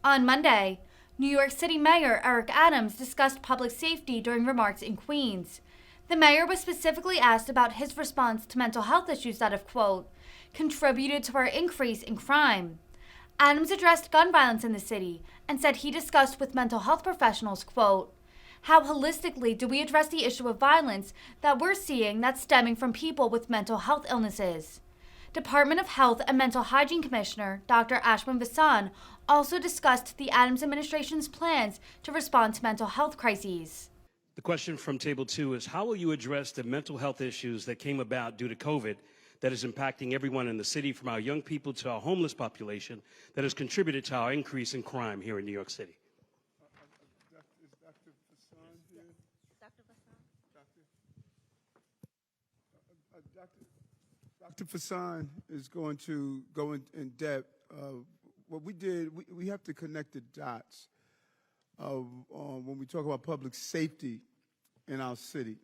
On Monday, New York City Mayor Eric Adams discussed public safety during remarks in Queens. The mayor was specifically asked about his response to mental health issues that have, quote, contributed to our increase in crime. Adams addressed gun violence in the city and said he discussed with mental health professionals, quote, how holistically do we address the issue of violence that we're seeing that's stemming from people with mental health illnesses? Department of Health and Mental Hygiene Commissioner Dr. Ashwin Vasan also discussed the Adams administration's plans to respond to mental health crises. The question from Table 2 is, how will you address the mental health issues that came about due to COVID that is impacting everyone in the city, from our young people to our homeless population, that has contributed to our increase in crime here in New York City? Is Dr. Vasan here? Dr. Vasan? Dr. Vasan is going to go in depth. What we did, we have to connect the dots when we talk about public safety in our city.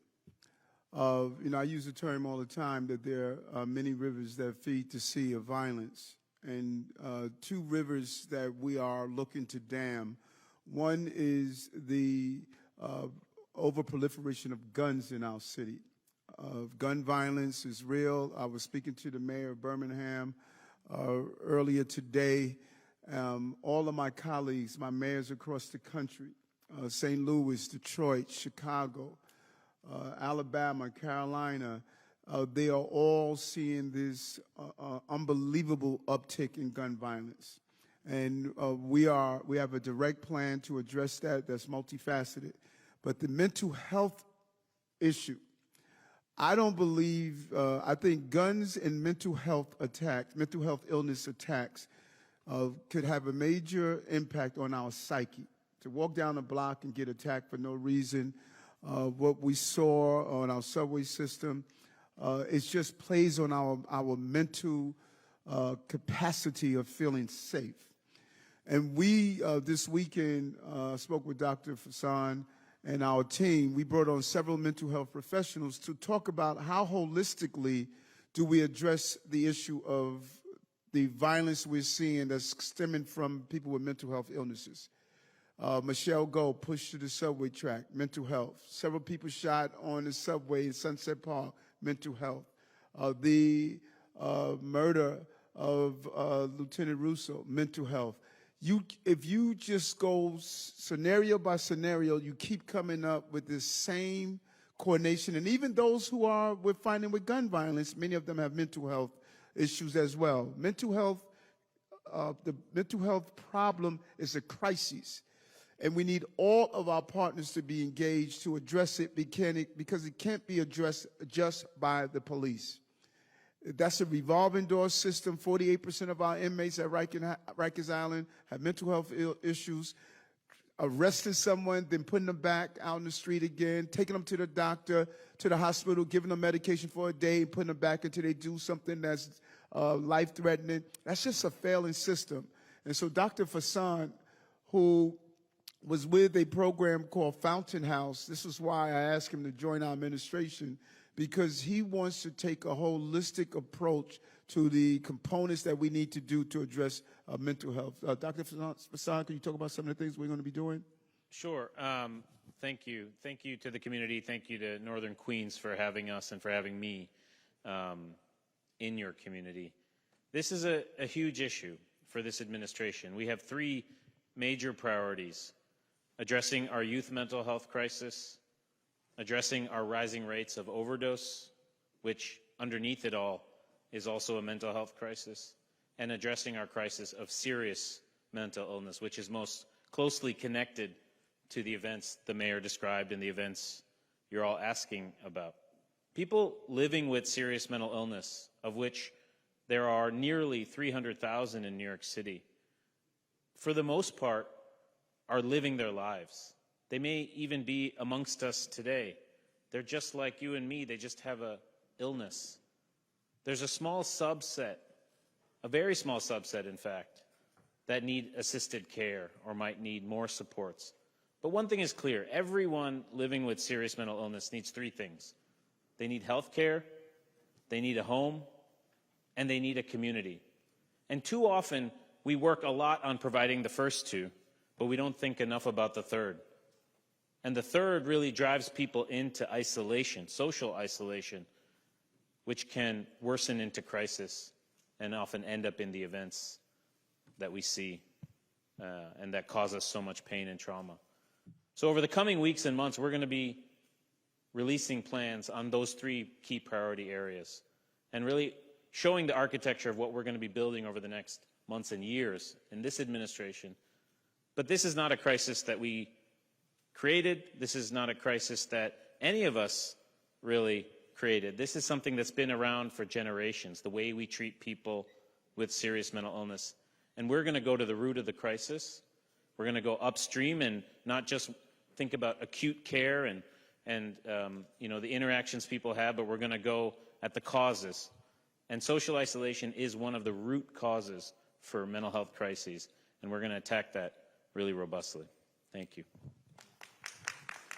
I use the term all the time that there are many rivers that feed the sea of violence, and two rivers that we are looking to dam. One is the overproliferation of guns in our city. Gun violence is real. I was speaking to the mayor of Birmingham earlier today. All of my colleagues, my mayors across the country, St. Louis, Detroit, Chicago, Alabama, Carolina, they are all seeing this unbelievable uptick in gun violence. And we have a direct plan to address that that's multifaceted. But the mental health issue, I don't believe, I think guns and mental health attacks, mental health illness attacks could have a major impact on our psyche. To walk down a block and get attacked for no reason, what we saw on our subway system, it just plays on our mental capacity of feeling safe. And we, this weekend, spoke with Dr. Vasan and our team. We brought on several mental health professionals to talk about how holistically do we address the issue of the violence we're seeing that's stemming from people with mental health illnesses. Michelle Go pushed to the subway track, mental health. Several people shot on the subway in Sunset Park, mental health. The murder of Lieutenant Russo, mental health. If you just go scenario by scenario, you keep coming up with this same coordination. And even those who we're finding with gun violence, many of them have mental health issues as well. Mental health, the mental health problem is a crisis. And we need all of our partners to be engaged to address it because it can't be addressed just by the police. That's a revolving door system. 48% of our inmates at Rikers Island have mental health issues. Arresting someone, then putting them back out in the street again, taking them to the doctor, to the hospital, giving them medication for a day, and putting them back until they do something that's life-threatening. That's just a failing system. And so Dr. Vasan, who was with a program called Fountain House, this is why I asked him to join our administration, because he wants to take a holistic approach to the components that we need to do to address mental health. Dr. Vasan, can you talk about some of the things we're going to be doing? Sure. Thank you. Thank you to the community. Thank you to Northern Queens for having us and for having me in your community. This is a huge issue for this administration. We have three major priorities: addressing our youth mental health crisis, addressing our rising rates of overdose, which underneath it all is also a mental health crisis, and addressing our crisis of serious mental illness, which is most closely connected to the events the mayor described and the events you're all asking about. People living with serious mental illness, of which there are nearly 300,000 in New York City, for the most part, are living their lives. They may even be amongst us today. They're just like you and me. They just have an illness. There's a small subset, a very small subset, in fact, that need assisted care or might need more supports. But one thing is clear. Everyone living with serious mental illness needs three things. They need health care, they need a home, and they need a community. And too often, we work a lot on providing the first two, but we don't think enough about the third. And the third really drives people into isolation, social isolation, which can worsen into crisis and often end up in the events that we see and that cause us so much pain and trauma. So over the coming weeks and months, we're going to be releasing plans on those three key priority areas and really showing the architecture of what we're going to be building over the next months and years in this administration. But this is not a crisis that we created. This is not a crisis that any of us really created. This is something that's been around for generations, the way we treat people with serious mental illness. And we're going to go to the root of the crisis. We're going to go upstream and not just think about acute care and you know, the interactions people have, but we're going to go at the causes. And social isolation is one of the root causes for mental health crises, and we're going to attack that really robustly. Thank you.